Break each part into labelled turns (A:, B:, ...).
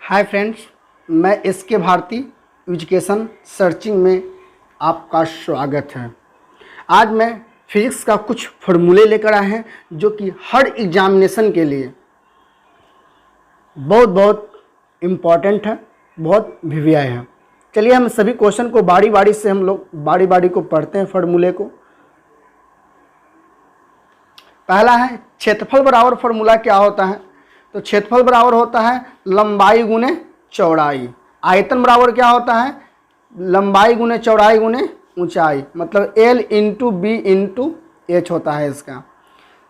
A: Hi friends, मैं SK Bharti education searching में आपका स्वागत है। आज मैं फिजिक्स का कुछ फॉर्मूले लेकर आए हैं जो कि हर एग्जामिनेशन के लिए बहुत इम्पॉर्टेंट है, बहुत वीवीआई है। चलिए हम सभी क्वेश्चन को बारी बारी से हम लोग बारी को पढ़ते हैं। फॉर्मूले को पहला है क्षेत्रफल बराबर फॉर्मूला क्या होता है। तो क्षेत्रफल बराबर होता है लंबाई गुने चौड़ाई। आयतन बराबर क्या होता है, लंबाई गुने चौड़ाई गुने ऊंचाई, मतलब L into B into H होता है इसका।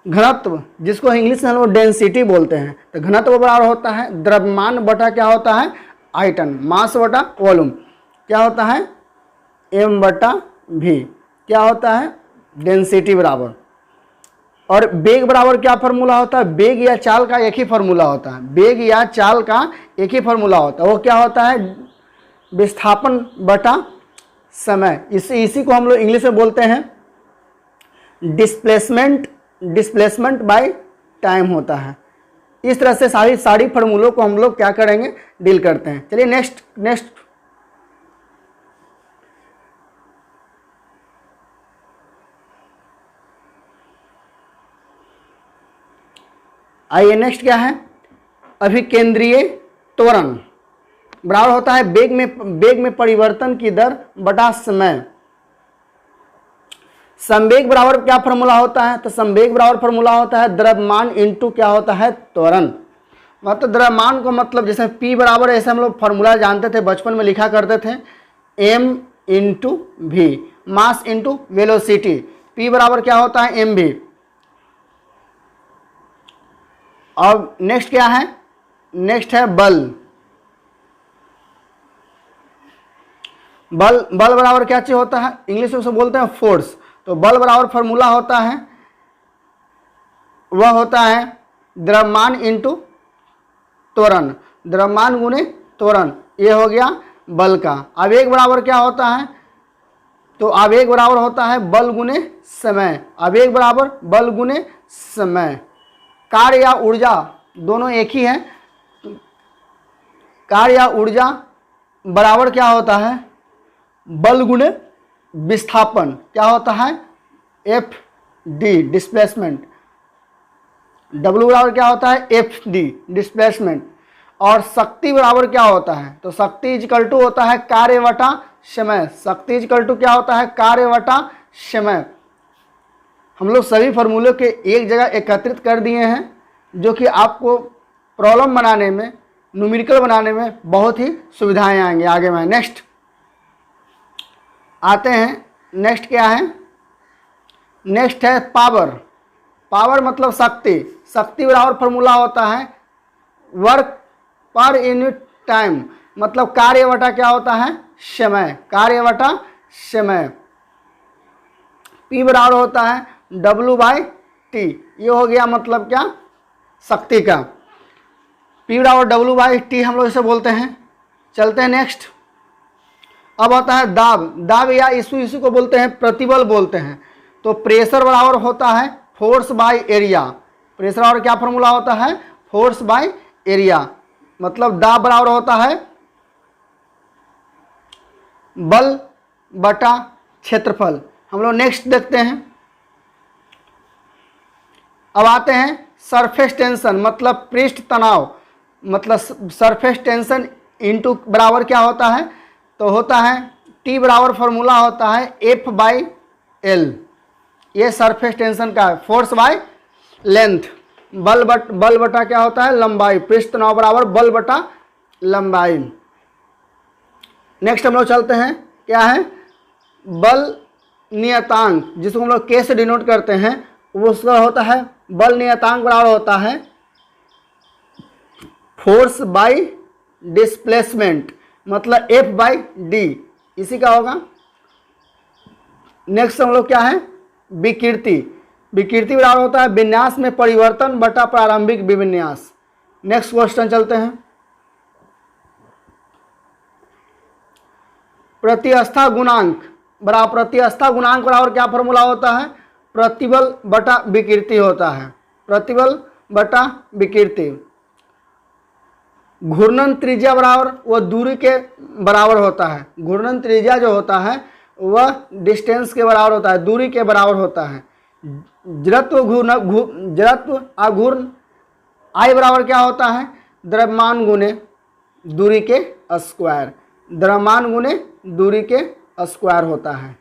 A: घनत्व जिसको इंग्लिश में हम लोग डेंसिटी बोलते हैं, तो घनत्व बराबर होता है द्रव्यमान बटा क्या होता है आयतन, मास बटा वॉल्यूम क्या होता है m बटा v, क्या होता है डेंसिटी बराबर। और वेग बराबर क्या फार्मूला होता है, वेग या चाल का एक ही फार्मूला होता है, वेग या चाल का एक ही फार्मूला होता है, वो क्या होता है विस्थापन बटा समय। इसी को हम लोग इंग्लिश में बोलते हैं डिस्प्लेसमेंट बाय टाइम होता है। इस तरह से सारी फार्मूलों को हम लोग क्या करेंगे डील करते हैं। चलिए नेक्स्ट आइए नेक्स्ट क्या है, अभिकेंद्रीय त्वरण बराबर होता है वेग में परिवर्तन की दर बटा समय। संवेग बराबर क्या फॉर्मूला होता है, तो संवेग बराबर फॉर्मूला होता है द्रव्यमान इंटू क्या होता है त्वरण। मतलब द्रव्यमान को मतलब जैसे P बराबर, ऐसे हम लोग फॉर्मूला जानते थे, बचपन में लिखा करते थे M into V, mass into velocity. P बराबर क्या होता है mv। अब नेक्स्ट क्या है, नेक्स्ट है बल बराबर क्या चीज होता है, इंग्लिश में उसे बोलते हैं फोर्स। तो बल बराबर फॉर्मूला होता है, वह होता है द्रव्यमान इंटू त्वरण, द्रव्यमान गुने त्वरण, ये हो गया बल का। आवेग बराबर क्या होता है, तो आवेग बराबर होता है बल गुने समय, आवेग बराबर बल गुने समय। कार्य या ऊर्जा दोनों एक ही है, कार्य या ऊर्जा बराबर क्या होता है बल गुने विस्थापन, क्या होता है एफ डी डिस्प्लेसमेंट। डब्ल्यू बराबर क्या होता है एफ डी डिस्प्लेसमेंट। और शक्ति बराबर क्या होता है, तो शक्ति इजकल टू होता है कार्य वटा समय, शक्ति इजकल टू क्या होता है कार्य वटा समय। हम लोग सभी फार्मूले के एक जगह एकत्रित कर दिए हैं, जो कि आपको प्रॉब्लम बनाने में, न्यूमेरिकल बनाने में बहुत ही सुविधाएं आएंगे आगे में। नेक्स्ट आते हैं, नेक्स्ट क्या है, नेक्स्ट है पावर मतलब शक्ति बराबर फॉर्मूला होता है वर्क पर यूनिट टाइम, मतलब कार्य वटा क्या होता है समय, कार्य वटा समय। P बराबर होता है W/T, ये हो गया मतलब क्या शक्ति का। P बराबर W/T हम लोग इसे बोलते हैं। चलते हैं नेक्स्ट। अब आता है दाब या इसी को बोलते हैं प्रतिबल बोलते हैं। तो प्रेशर बराबर होता है फोर्स बाय एरिया, प्रेशर बराबर क्या फॉर्मूला होता है फोर्स बाय एरिया, मतलब दाब बराबर होता है बल बटा क्षेत्रफल। हम लोग नेक्स्ट देखते हैं। अब आते हैं सरफेस टेंशन मतलब पृष्ठ तनाव, मतलब सरफेस टेंशन इंटू बराबर क्या होता है, तो होता है T बराबर फॉर्मूला होता है F/L, ये सरफेस टेंशन का है, फोर्स बाय लेंथ। बल बटा क्या होता है लंबाई, पृष्ठ तनाव बराबर बल बटा लंबाई। नेक्स्ट हम लोग चलते हैं, क्या है बल नियतांक, जिसको हम लोग K से डिनोट करते हैं, वो उसका होता है बल नियतांक बराबर होता है फोर्स बाय डिस्प्लेसमेंट, मतलब F/D, इसी का होगा। नेक्स्ट हम लोग क्या है विकृति बराबर होता है विन्यास में परिवर्तन बटा प्रारंभिक विन्यास। नेक्स्ट क्वेश्चन चलते हैं। प्रतिस्थापन गुणांक बराबर क्या फॉर्मूला होता है प्रतिबल बटा विकृति होता है, प्रतिबल बटा विकृति। घूर्णन त्रिज्या बराबर वह दूरी के बराबर होता है। घूर्णन त्रिज्या जो होता है वह डिस्टेंस के बराबर होता है, दूरी के बराबर होता है। जड़त्व आघूर्ण आई बराबर क्या होता है, द्रव्यमान गुने दूरी के स्क्वायर, द्रव्यमान गुने दूरी के स्क्वायर होता है।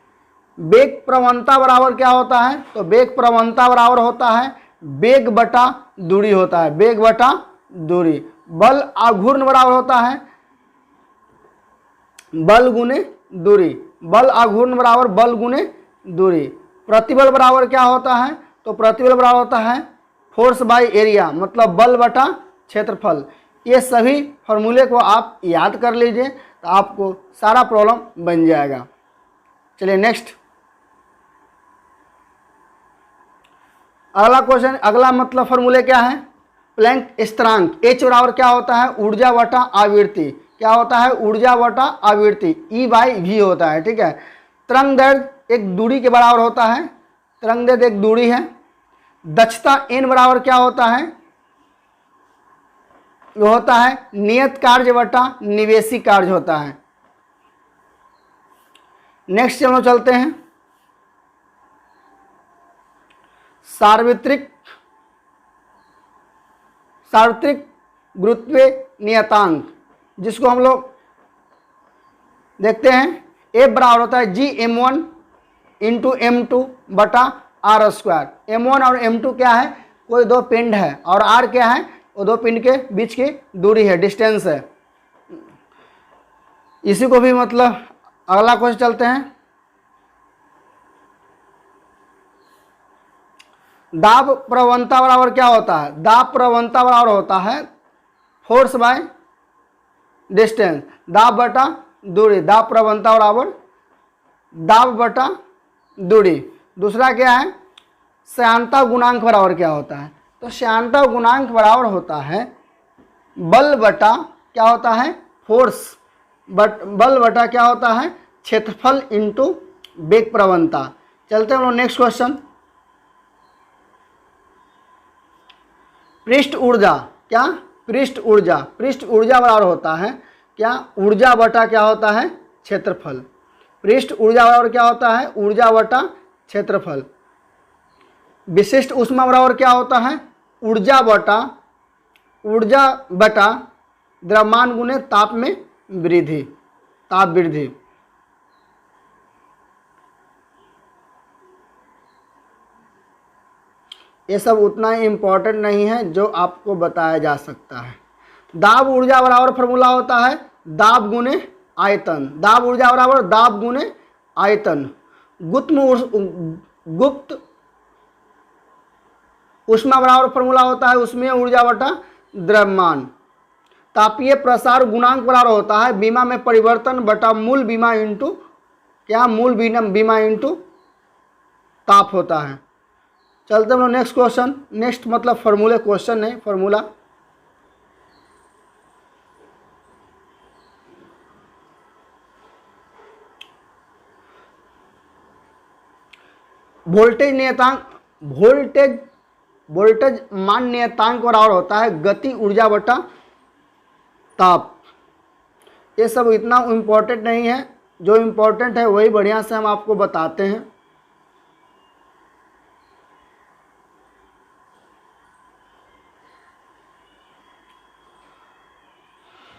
A: वेग प्रवणता बराबर क्या होता है, तो वेग प्रवणता बराबर होता है वेग बटा दूरी होता है, वेग बटा दूरी। बल आघूर्ण बराबर होता है बल गुने दूरी, बल आघूर्ण बराबर बल गुने दूरी। प्रतिबल बराबर क्या होता है, तो प्रतिबल बराबर होता है फोर्स बाय एरिया, मतलब बल बटा क्षेत्रफल। ये सभी फॉर्मूले को आप याद कर लीजिए तो आपको सारा प्रॉब्लम बन जाएगा। चलिए नेक्स्ट, अगला क्वेश्चन, अगला मतलब फॉर्मूले क्या है, प्लैंक स्थिरांक। एच बराबर क्या होता है, ऊर्जा बटा आवृत्ति, क्या होता है, ऊर्जा बटा आवृत्ति, ई बाई वी होता है, ठीक है। तरंग दैर्ध्य एक दूरी के बराबर होता है, तरंग दैर्ध्य एक दूरी है। दक्षता एन बराबर क्या होता है, वो होता है नियत कार्य बटा निवेशी कार्य होता है। नेक्स्ट चलो चलते हैं, सार्वत्रिक गुरुत्वीय नियतांक, जिसको हम लोग देखते हैं F बराबर होता है G m1 इंटू m2 बटा r स्क्वायर। m1 और m2 क्या है, कोई दो पिंड है, और r क्या है, वो दो पिंड के बीच की दूरी है, डिस्टेंस है। इसी को भी मतलब अगला क्वेश्चन चलते हैं, दाब प्रवणता बराबर क्या होता है, दाब प्रवणता बराबर होता है फोर्स बाय डिस्टेंस, दाब बटा दूरी, दाब प्रवणता बराबर दाब बटा दूरी। दूसरा क्या है, श्यानता गुणांक बराबर क्या होता है, तो श्यानता गुणांक बराबर होता है बल बटा क्या होता है, फोर्स बल बटा क्या होता है, क्षेत्रफल इंटू वेग प्रवणता। चलते हैं हम लोग नेक्स्ट क्वेश्चन, पृष्ठ ऊर्जा, क्या, पृष्ठ ऊर्जा बराबर होता है क्या, ऊर्जा बटा क्या होता है, क्षेत्रफल। पृष्ठ ऊर्जा बराबर क्या होता है, ऊर्जा बटा क्षेत्रफल। विशिष्ट ऊष्मा बराबर क्या होता है, ऊर्जा बटा द्रव्यमान गुने ताप में वृद्धि, ताप वृद्धि। ये सब उतना इम्पोर्टेंट नहीं है जो आपको बताया जा सकता है। दाब ऊर्जा बराबर फॉर्मूला होता है दाब गुने आयतन, दाब ऊर्जा बराबर दाब गुने आयतन। गुप्त ऊष्मा बराबर फॉर्मूला होता है उसमें ऊर्जा बटा द्रव्यमान। तापीय प्रसार गुणांक बराबर होता है बीमा में परिवर्तन बटा मूल बीमा इंटू क्या, मूल बीमा इंटू ताप होता है। चलते हम लोग नेक्स्ट क्वेश्चन, नेक्स्ट मतलब फॉर्मूले, क्वेश्चन नहीं फॉर्मूला। वोल्टेज नियतांक, वोल्टेज मान नियतांक बराबर होता है गति ऊर्जा बटा ताप। ये सब इतना इम्पोर्टेंट नहीं है, जो इम्पोर्टेंट है वही बढ़िया से हम आपको बताते हैं।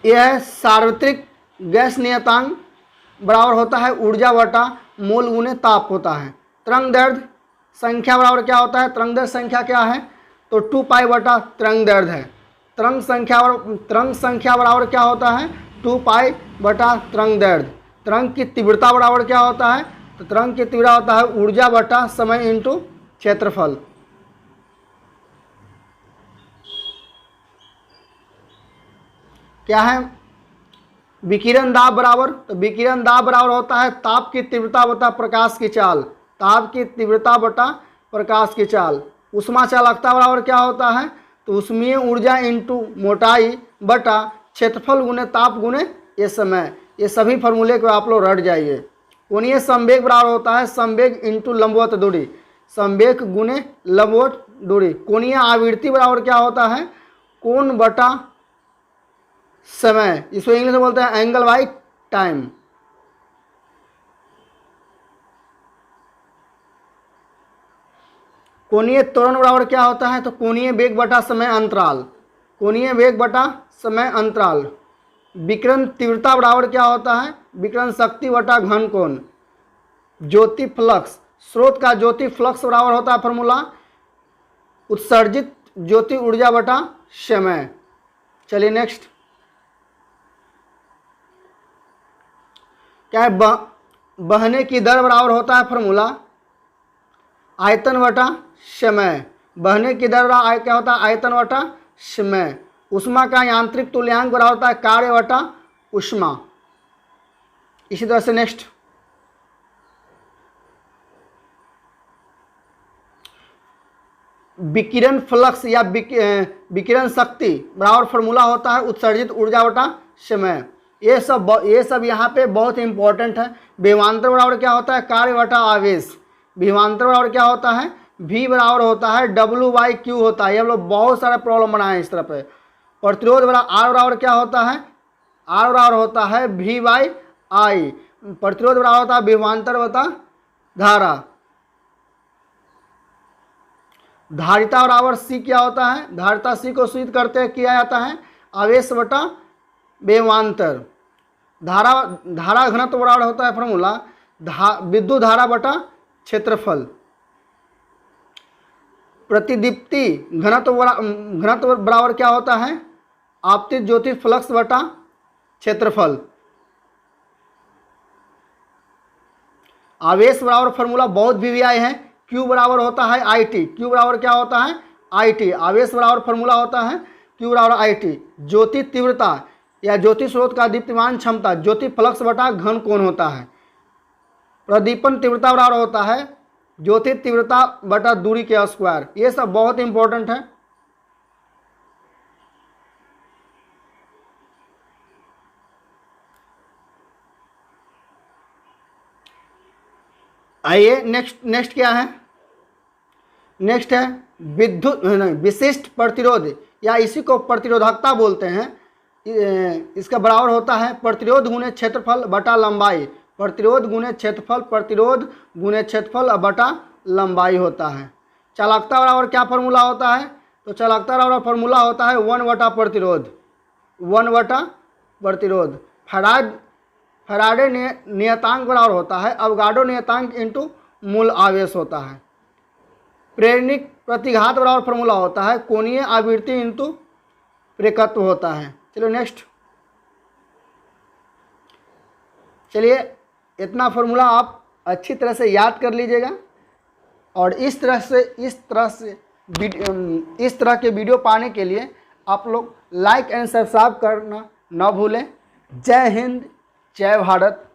A: यह है सार्वत्रिक गैस नियतांक बराबर होता है ऊर्जा बटा मोल गुने ताप होता है। तरंग दैर्ध्य संख्या बराबर क्या होता है, तरंग दैर्ध्य संख्या क्या है, तो 2 पाई बटा तरंग दैर्ध्य है। तरंग संख्या बराबर क्या होता है, 2 पाई बटा तरंग दैर्ध्य। तरंग की तीव्रता बराबर क्या होता है, तो तरंग की तीव्रता होता है ऊर्जा बटा समय इंटू क्षेत्रफल। क्या है, विकिरण दाब बराबर, तो विकिरण दाब बराबर होता है ताप की तीव्रता बटा प्रकाश की चाल, ताप की तीव्रता बटा प्रकाश की चाल। ऊष्मा चालकता बराबर क्या होता है, तो ऊष्मीय ऊर्जा इंटू मोटाई बटा क्षेत्रफल गुने ताप गुने ये समय। ये सभी फॉर्मूले को आप लोग रट जाइए। कोणीय संवेग बराबर होता है संवेग इंटू लंबवत दूरी, संवेग गुने लंबवत दूरी। कोणीय आवृत्ति बराबर क्या होता है, कोण बटा समय, इसको इंग्लिश में बोलते हैं एंगल बाई टाइम। कोणीय त्वरण बराबर क्या होता है? तो कोणीय वेग बटा समय अंतराल, कोणीय वेग बटा समय अंतराल। विकिरण तीव्रता बराबर क्या होता है? विकिरण शक्ति बटा घन कोण। ज्योति फ्लक्स, स्रोत का ज्योति फ्लक्स बराबर होता है फॉर्मूला उत्सर्जित ज्योति ऊर्जा बटा समय। चलिए नेक्स्ट क्या है? बहने की दर बराबर होता है फॉर्मूला आयतन बटा समय। बहने की दर क्या होता है? आयतन बटा समय। ऊष्मा का यांत्रिक तुल्यांक बराबर होता है कार्य बटा ऊष्मा। इसी तरह से नेक्स्ट विकिरण फ्लक्स या विकिरण शक्ति बराबर फॉर्मूला होता है उत्सर्जित ऊर्जा बटा समय। ये सब यहाँ पे बहुत इंपॉर्टेंट है। विभवांतर बराबर क्या होता है? कार्य बटा आवेश। विभवांतर बराबर क्या होता है? V बराबर होता है W/Q होता है। ये हम लोग बहुत सारा प्रॉब्लम बनाए हैं इस तरह पे। प्रतिरोध बराबर R बराबर क्या होता है? R बराबर होता है V/I। प्रतिरोध बराबर होता है विभवांतर बटा धारा। धारिता बराबर C क्या होता है? धारिता C को सूचित करते किया जाता है आवेश बटा विभवांतर। धारा घनत्व बराबर होता है फॉर्मूला विद्युत धारा बटा क्षेत्रफल। प्रतिदीप्ति घनत्व बराबर क्या होता है? आपतित ज्योति फ्लक्स बटा क्षेत्रफल। आवेश बराबर फॉर्मूला बहुत VVI है। Q बराबर होता है IT। Q बराबर क्या होता है? IT। आवेश बराबर फॉर्मूला होता है Q बराबर IT। ज्योति तीव्रता या ज्योति स्रोत का दीप्तिमान क्षमता ज्योति फ्लक्स बटा घन कोण होता है। प्रदीपन तीव्रता बराबर होता है ज्योति तीव्रता बटा दूरी के स्क्वायर। ये सब बहुत इंपॉर्टेंट है। आइए नेक्स्ट क्या है? नेक्स्ट है विद्युत विशिष्ट प्रतिरोध या इसी को प्रतिरोधकता बोलते हैं। इसका बराबर होता है प्रतिरोध गुणे क्षेत्रफल बटा लंबाई। प्रतिरोध गुणे क्षेत्रफल, प्रतिरोध गुणे क्षेत्रफल बटा लंबाई होता है। चालकता बराबर क्या फॉर्मूला होता है? तो चालकता बराबर फॉर्मूला होता है 1 बटा प्रतिरोध, 1 बटा प्रतिरोध। फैराडे नियतांक बराबर होता है अवगाड्रो नियतांक इंटू मूल आवेश होता है। प्रेरणिक प्रतिघात बराबर फॉर्मूला होता है कोणीय आवृत्ति इंटू प्रेरकत्व होता है। चलो नेक्स्ट। चलिए इतना फॉर्मूला आप अच्छी तरह से याद कर लीजिएगा और इस तरह के वीडियो पाने के लिए आप लोग लाइक एंड सब्सक्राइब करना ना भूलें। जय हिंद, जय भारत।